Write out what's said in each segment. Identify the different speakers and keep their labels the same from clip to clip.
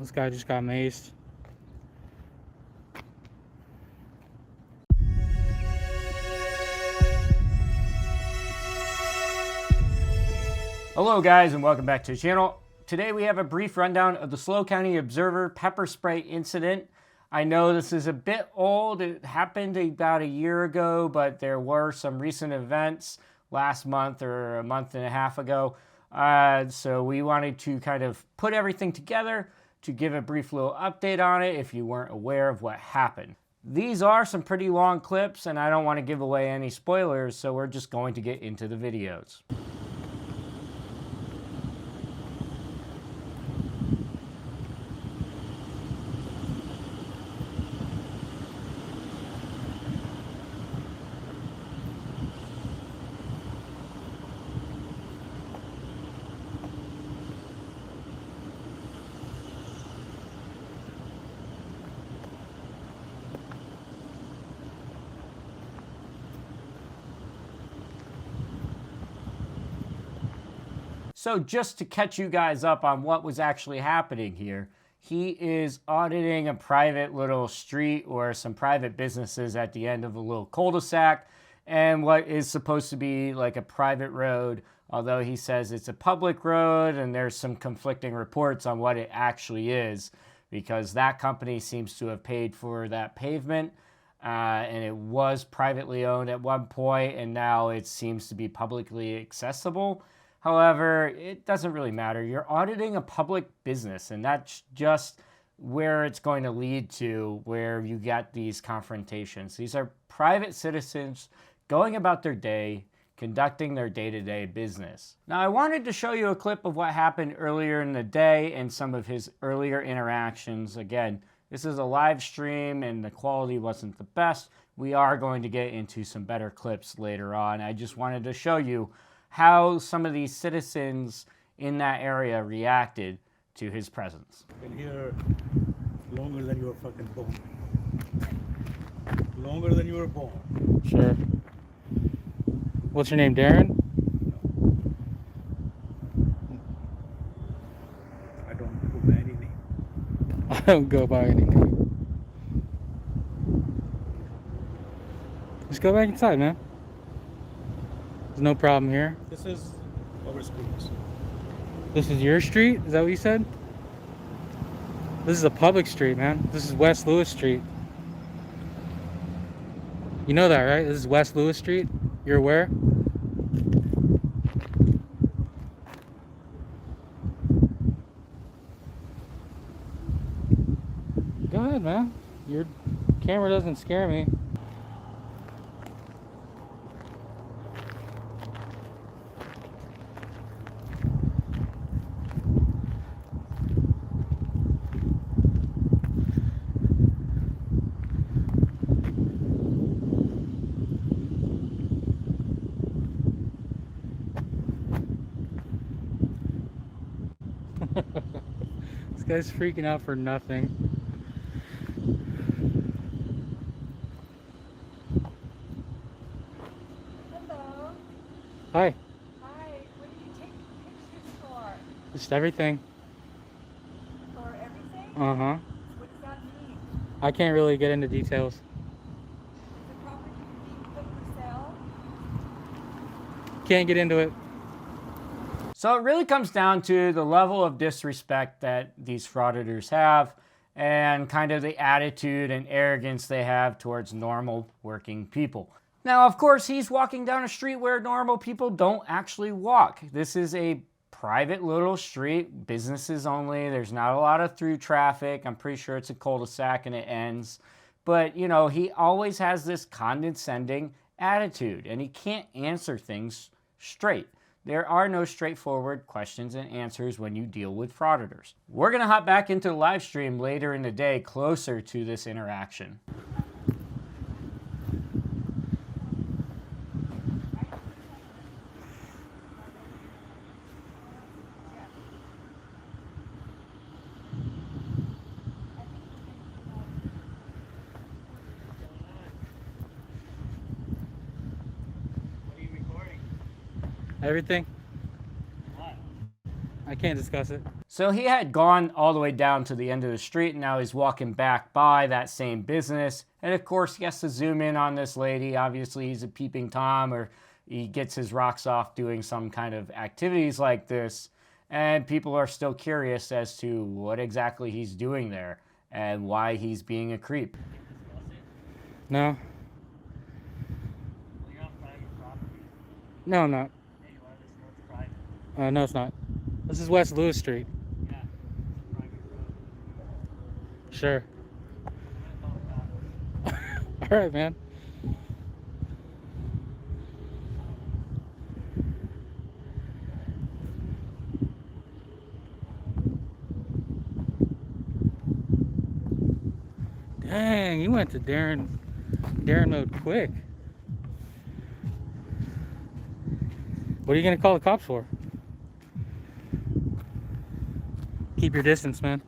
Speaker 1: This guy just got maced.
Speaker 2: Hello guys and welcome back to the channel. Today we have a brief rundown of the SLO County Observer pepper spray incident. I know this is a bit old. It happened about a year ago, but there were some recent events last month or a month and a half ago. So we wanted to kind of put everything together to give a brief little update on it if you weren't aware of what happened. These are some pretty long clips and I don't want to give away any spoilers, so we're just going to get into the videos. So just to catch you guys up on what was actually happening here, he is auditing a private little street or some private businesses at the end of a little cul-de-sac and what is supposed to be like a private road, although he says it's a public road and there's some conflicting reports on what it actually is because that company seems to have paid for that pavement and it was privately owned at one point and now it seems to be publicly accessible. However, it doesn't really matter. You're auditing a public business, and that's just where it's going to lead to, where you get these confrontations. These are private citizens going about their day, conducting their day-to-day business. Now, I wanted to show you a clip of what happened earlier in the day and some of his earlier interactions. Again, this is a live stream, and the quality wasn't the best. We are going to get into some better clips later on. I just wanted to show you how some of these citizens in that area reacted to his presence.
Speaker 3: Been here longer than you were fucking born. Longer than you were born.
Speaker 1: Sure. What's your name, Darren?
Speaker 3: I don't go by any name.
Speaker 1: I don't go by any name. Just go back inside, man. There's no problem here.
Speaker 3: This is our streets.
Speaker 1: This is your street? Is that what you said? This is a public street, man. This is West Lewis Street. You know that, right? This is West Lewis Street. You're aware? Go ahead, man. Your camera doesn't scare me. This guy's freaking out for nothing.
Speaker 4: Hello.
Speaker 1: Hi.
Speaker 4: Hi. What do you take pictures for?
Speaker 1: Just everything.
Speaker 4: For everything?
Speaker 1: Uh-huh.
Speaker 4: What does that mean?
Speaker 1: I can't really get into details.
Speaker 4: Is the property being put for sale?
Speaker 1: Can't get into it.
Speaker 2: So it really comes down to the level of disrespect that these frauditors have and kind of the attitude and arrogance they have towards normal working people. Now, of course, he's walking down a street where normal people don't actually walk. This is a private little street, businesses only. There's not a lot of through traffic. I'm pretty sure it's a cul-de-sac and it ends. But, you know, he always has this condescending attitude and he can't answer things straight. There are no straightforward questions and answers when you deal with frauditors. We're going to hop back into the live stream later in the day closer to this interaction.
Speaker 1: Everything?
Speaker 3: What?
Speaker 1: I can't discuss it.
Speaker 2: So he had gone all the way down to the end of the street, and now he's walking back by that same business. And of course, he has to zoom in on this lady. Obviously, he's a peeping Tom, or he gets his rocks off doing some kind of activities like this. And people are still curious as to what exactly he's doing there and why he's being a creep.
Speaker 1: No. No, I'm not. No, it's not. This is West Lewis Street.
Speaker 2: Yeah, it's a private road.
Speaker 1: Sure. All right, man. Dang, you went to Darren mode quick. What are you gonna call the cops for? Keep your distance, man.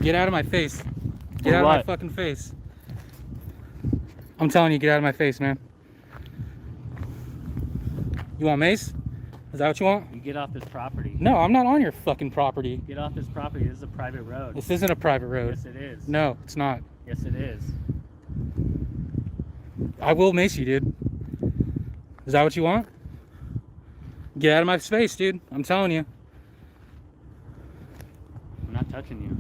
Speaker 1: Get out of my face. Get out of my fucking face. I'm telling you, get out of my face, man. You want mace? Is that what you want?
Speaker 5: You get off this property.
Speaker 1: No, I'm not on your fucking property.
Speaker 5: Get off this property. This is a private road.
Speaker 1: This isn't a private road.
Speaker 5: Yes, it is.
Speaker 1: No, it's not.
Speaker 5: Yes, it is.
Speaker 1: I will mace you, dude. Is that what you want? Get out of my space, dude. I'm telling you.
Speaker 5: I'm not touching you.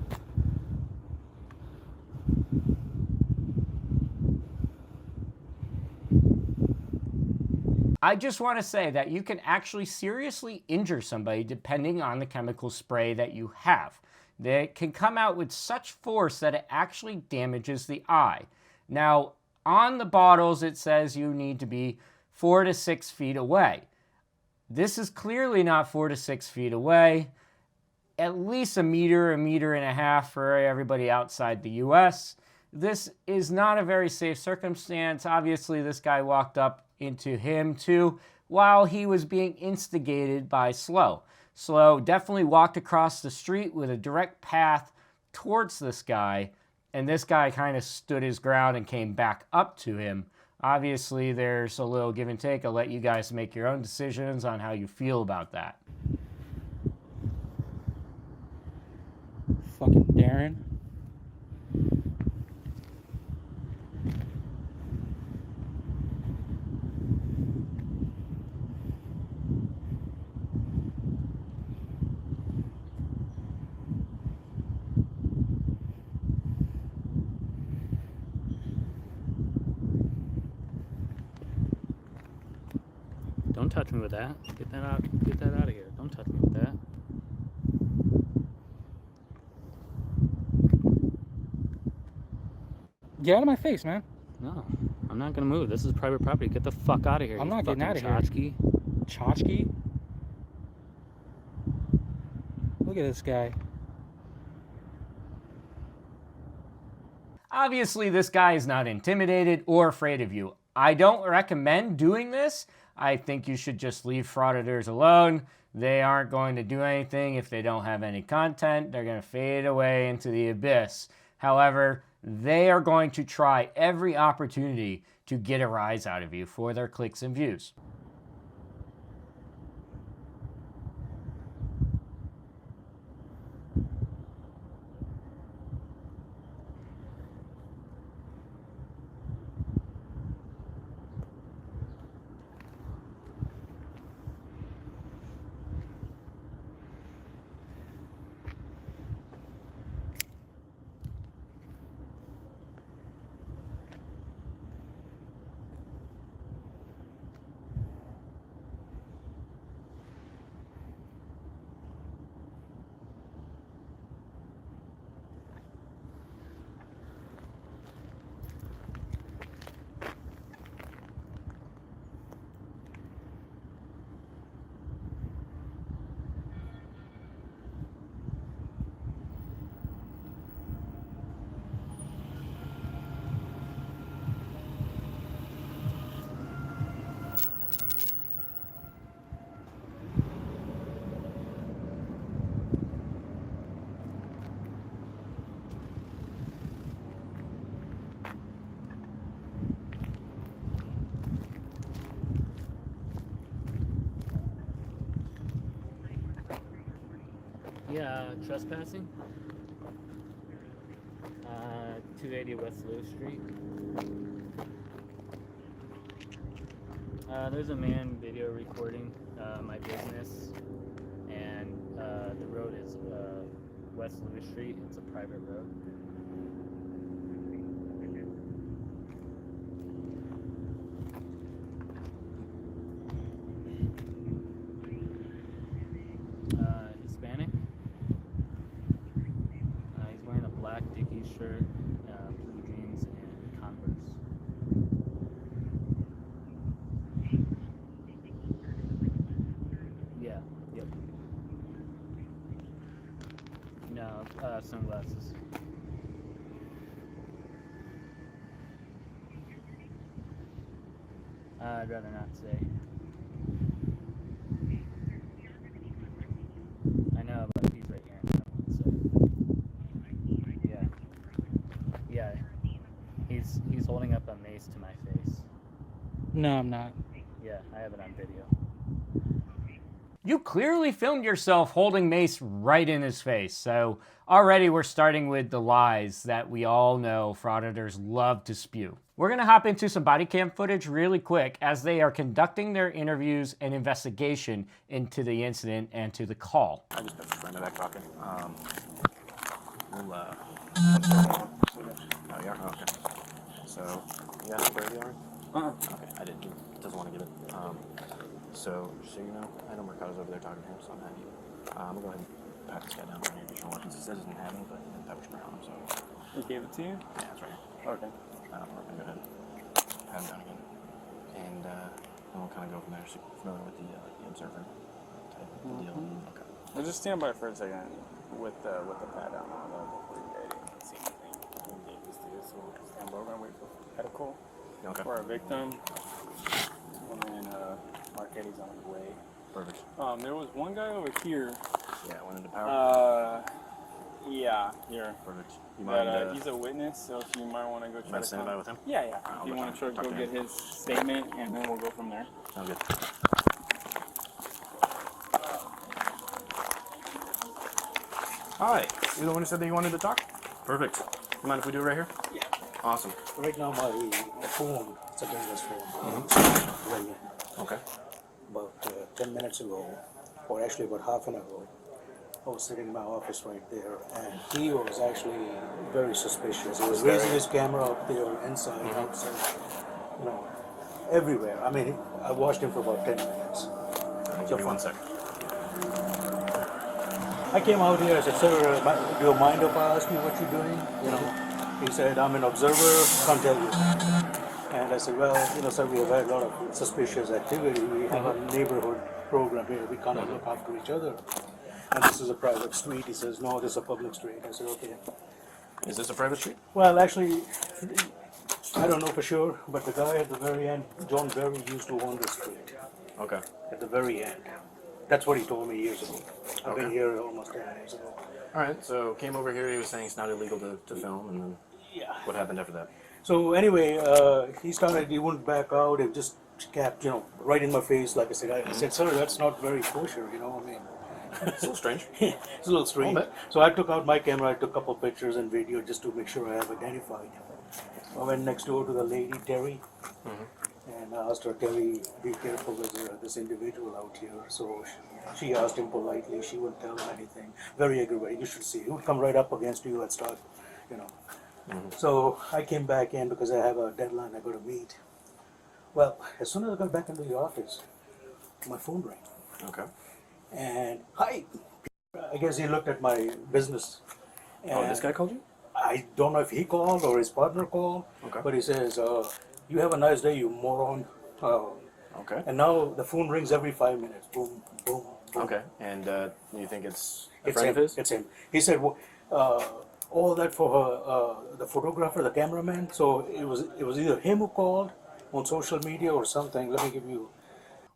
Speaker 2: I just want to say that you can actually seriously injure somebody depending on the chemical spray that you have. They can come out with such force that it actually damages the eye. Now, on the bottles, it says you need to be 4 to 6 feet away. This is clearly not 4 to 6 feet away. At least a meter and a half for everybody outside the US. This is not a very safe circumstance. Obviously, this guy walked up into him too while he was being instigated by SLO. SLO definitely walked across the street with a direct path towards this guy, and this guy kind of stood his ground and came back up to him. Obviously, there's a little give and take. I'll let you guys make your own decisions on how you feel about that.
Speaker 1: Fucking Darren.
Speaker 5: Don't touch me with that. Get that out. Get that out of here. Don't touch me with that.
Speaker 1: Get out of my face, man.
Speaker 5: No, I'm not gonna move. This is private property. Get the fuck out of here.
Speaker 1: I'm
Speaker 5: you
Speaker 1: not getting
Speaker 5: fucking
Speaker 1: out of here.
Speaker 5: tchotchke.
Speaker 1: Tchotchke? Look at this guy.
Speaker 2: Obviously, this guy is not intimidated or afraid of you. I don't recommend doing this. I think you should just leave frauditors alone. They aren't going to do anything if they don't have any content. They're going to fade away into the abyss. However, they are going to try every opportunity to get a rise out of you for their clicks and views.
Speaker 5: Yeah, trespassing. 280 West Lewis Street. There's a man video recording my business, and the road is West Lewis Street. It's a private road. Hispanic. He's wearing a black Dickies shirt, blue jeans, and Converse. Yeah, yep. No, sunglasses. I'd rather not say. I know, but he's right here. So, yeah. Yeah. He's holding up a mace to my face.
Speaker 1: No, I'm not.
Speaker 5: Yeah, I have it on video.
Speaker 2: You clearly filmed yourself holding mace right in his face. So already we're starting with the lies that we all know frauditors love to spew. We're going to hop into some body cam footage really quick as they are conducting their interviews and investigation into the incident and to the call.
Speaker 6: I just got the friend of that talking. We'll, oh, yeah, okay. So, yeah, where you are? Okay, I didn't, he doesn't want to give it. So, just so you know, I know Mercado's over there talking to him, so I'm happy. I'm gonna go ahead and pat this guy down for any additional weapons. He says he doesn't have any, but he pepper spray on him, so.
Speaker 7: He gave it to you?
Speaker 6: Yeah, that's right.
Speaker 7: Okay.
Speaker 6: We're gonna go ahead and pat him down again. And, then we'll kind of go from there. So, familiar with the observer type of deal. Okay.
Speaker 7: Well, just stand by for a second with the pat down on before you get it. You can see anything. You can get used to this. So we'll stand by. We're gonna wait for medical
Speaker 6: Okay.
Speaker 7: for our victim. And then Marquetti's on his way.
Speaker 6: Perfect.
Speaker 7: There was one guy over here.
Speaker 6: Yeah, went into power.
Speaker 7: Yeah, here.
Speaker 6: Perfect. You
Speaker 7: But
Speaker 6: mind,
Speaker 7: he's a witness, so if you might want to go try
Speaker 6: mind
Speaker 7: to
Speaker 6: standing by with him?
Speaker 7: Yeah, yeah.
Speaker 6: I'll
Speaker 7: If you
Speaker 6: go
Speaker 7: want to
Speaker 6: talk
Speaker 7: try to
Speaker 6: to
Speaker 7: go
Speaker 6: him.
Speaker 7: get his statement, and then we'll go from there.
Speaker 6: Sounds good. Hi, you're the one who said that you wanted to talk? Perfect. You mind if we do it right here?
Speaker 3: Yeah.
Speaker 6: Awesome.
Speaker 3: Right now my phone, it's a business phone, ringing.
Speaker 6: Okay.
Speaker 3: About 10 minutes ago, or actually about half an hour ago, I was sitting in my office right there, and he was actually very suspicious. He was raising his camera up there, inside, outside, you know, everywhere. I mean, I watched him for about 10 minutes.
Speaker 6: Give me 1 sec.
Speaker 3: I came out here, I said, sir, do you mind if I ask you what you're doing? You know, he said, I'm an observer, can't tell you. And I said, well, you know, sir, we have had a lot of suspicious activity. We have a neighborhood program here. We kind of look after each other. And this is a private street. He says, no, this is a public street. I said, okay.
Speaker 6: Is this a private street?
Speaker 3: Well, actually, I don't know for sure, but the guy at the very end, John Berry, used to own the street.
Speaker 6: Okay.
Speaker 3: At the very end. That's what he told me years ago. I've been
Speaker 6: Okay.
Speaker 3: here almost 10 years ago.
Speaker 6: All right. So came over here. He was saying it's not illegal to film, and then
Speaker 3: Yeah.
Speaker 6: what happened after that?
Speaker 3: So anyway, he wouldn't back out. It just kept, you know, right in my face. Like I said, I said, sir, that's not very kosher, you know. I mean,
Speaker 6: It's a little strange.
Speaker 3: it's a little strange.
Speaker 6: bit.
Speaker 3: So I took out my camera. I took a couple pictures and video just to make sure I have identified him. I went next door to the lady Terry, and I asked her, Terry, be careful with this individual out here. So she asked him politely. She wouldn't tell him anything. Very aggravating. You should see. He would come right up against you and start, you know. So I came back in because I have a deadline I got to meet. Well, as soon as I got back into the office, my phone rang.
Speaker 6: Okay.
Speaker 3: And hi, I guess he looked at my business.
Speaker 6: Oh, this guy called you?
Speaker 3: I don't know if he called or his partner called,
Speaker 6: Okay.
Speaker 3: but he says, you have a nice day, you moron.
Speaker 6: Okay.
Speaker 3: And now the phone rings every 5 minutes. Boom, boom, boom.
Speaker 6: Okay. And you think it's a
Speaker 3: It's
Speaker 6: friend
Speaker 3: him.
Speaker 6: of his?
Speaker 3: It's him. He said, all that for the photographer, the cameraman. So it was either him who called on social media or something. Let me give you.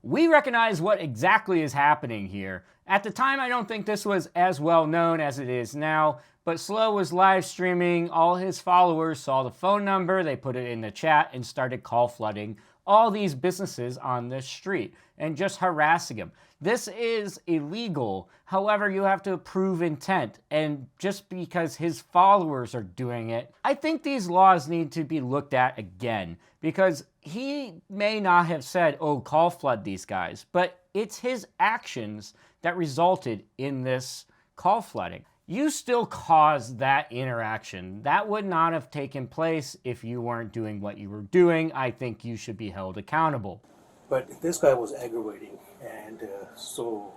Speaker 2: We recognize what exactly is happening here. At the time, I don't think this was as well known as it is now, but SLO was live streaming. All his followers saw the phone number, they put it in the chat and started call flooding all these businesses on this street. and just harassing him. This is illegal. However, you have to prove intent. And just because his followers are doing it, I think these laws need to be looked at again. Because he may not have said, oh, call flood these guys. But it's his actions that resulted in this call flooding. You still caused that interaction. That would not have taken place if you weren't doing what you were doing. I think you should be held accountable.
Speaker 3: But this guy was aggravating, and so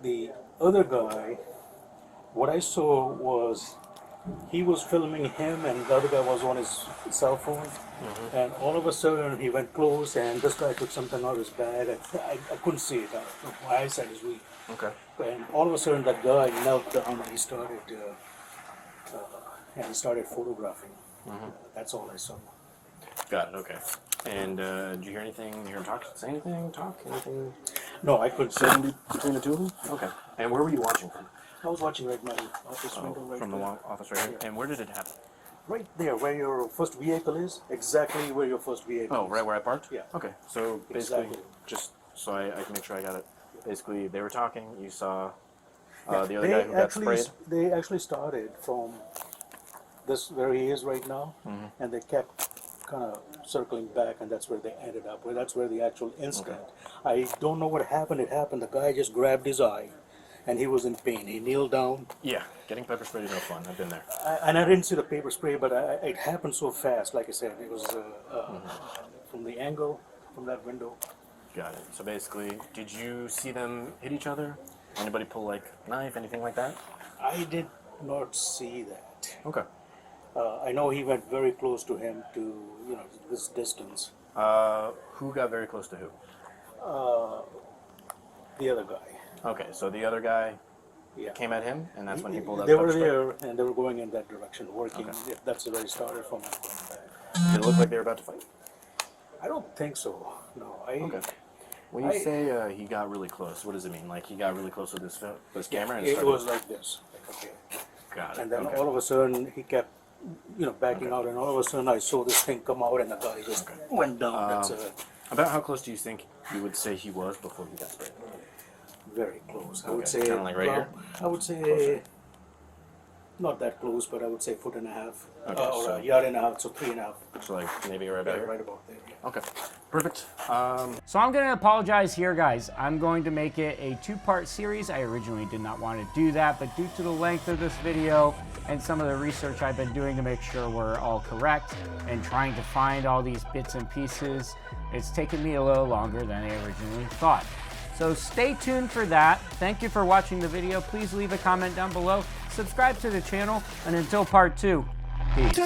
Speaker 3: the other guy, what I saw was he was filming him, and the other guy was on his cell phone, and all of a sudden he went close, and this guy took something out of his bag. I couldn't see it. My eyesight is weak.
Speaker 6: Okay.
Speaker 3: And all of a sudden that guy knelt down and he started photographing. That's all I saw.
Speaker 6: Got it. Okay. And did you hear anything? You hear him talk? Say anything? Talk? Anything?
Speaker 3: No, I couldn't see.
Speaker 6: Between the two of them? Okay. And where were you watching from?
Speaker 3: I was watching right my office window right
Speaker 6: From the
Speaker 3: there.
Speaker 6: office right here. And where did it happen?
Speaker 3: Right there, where your first vehicle is. Exactly where your first vehicle
Speaker 6: Oh,
Speaker 3: is.
Speaker 6: right where I parked?
Speaker 3: Yeah.
Speaker 6: Okay. So basically,
Speaker 3: Exactly.
Speaker 6: just so I can make sure I got it. Basically, they were talking. You saw
Speaker 3: Yeah,
Speaker 6: the other guy who got sprayed.
Speaker 3: They actually started from this where he is right now, and they kept kind of circling back, and that's where they ended up. That's where the actual incident. I don't know what happened. It happened. The guy just grabbed his eye, and he was in pain. He kneeled down,
Speaker 6: Yeah. Getting pepper sprayed is no fun. I've been there.
Speaker 3: and I didn't see the paper spray, but it happened so fast. Like I said, it was from the angle from that window.
Speaker 6: Got it. So basically, did you see them hit each other? Anybody pull like knife, anything like that?
Speaker 3: I did not see that.
Speaker 6: Okay.
Speaker 3: I know he went very close to him to this distance.
Speaker 6: Who got very close to who?
Speaker 3: The other guy.
Speaker 6: Okay, so the other guy
Speaker 3: Yeah.
Speaker 6: came at him, and that's when he pulled out.
Speaker 3: They
Speaker 6: the
Speaker 3: were
Speaker 6: pepper spray?
Speaker 3: there and they were going in that direction, working.
Speaker 6: Okay.
Speaker 3: If that's where he started from. Going back.
Speaker 6: Did it look like they were about to fight?
Speaker 3: I don't think so. No.
Speaker 6: Okay. When you say he got really close, what does it mean? Like he got really close with this camera and
Speaker 3: It
Speaker 6: started...
Speaker 3: was like this. Like, okay.
Speaker 6: Got it.
Speaker 3: And then
Speaker 6: okay.
Speaker 3: all of a sudden he kept, backing out, and all of a sudden I saw this thing come out, and the guy just went down. That's
Speaker 6: About how close do you think you would say he was before he got sprayed?
Speaker 3: very close. I
Speaker 6: Okay,
Speaker 3: would say.
Speaker 6: kinda like right here?
Speaker 3: I would say.
Speaker 6: Closer.
Speaker 3: Not that close, but I would say 1.5 feet,
Speaker 6: Okay,
Speaker 3: or
Speaker 6: so-
Speaker 3: a yard and a half, so 3.5.
Speaker 6: So like maybe right about here?
Speaker 3: Right about there. Yeah.
Speaker 6: Okay, perfect.
Speaker 2: So I'm going to apologize here, guys. I'm going to make it a two-part series. I originally did not want to do that, but due to the length of this video and some of the research I've been doing to make sure we're all correct and trying to find all these bits and pieces, it's taken me a little longer than I originally thought. So stay tuned for that. Thank you for watching the video. Please leave a comment down below. Subscribe to the channel, and until part 2, peace.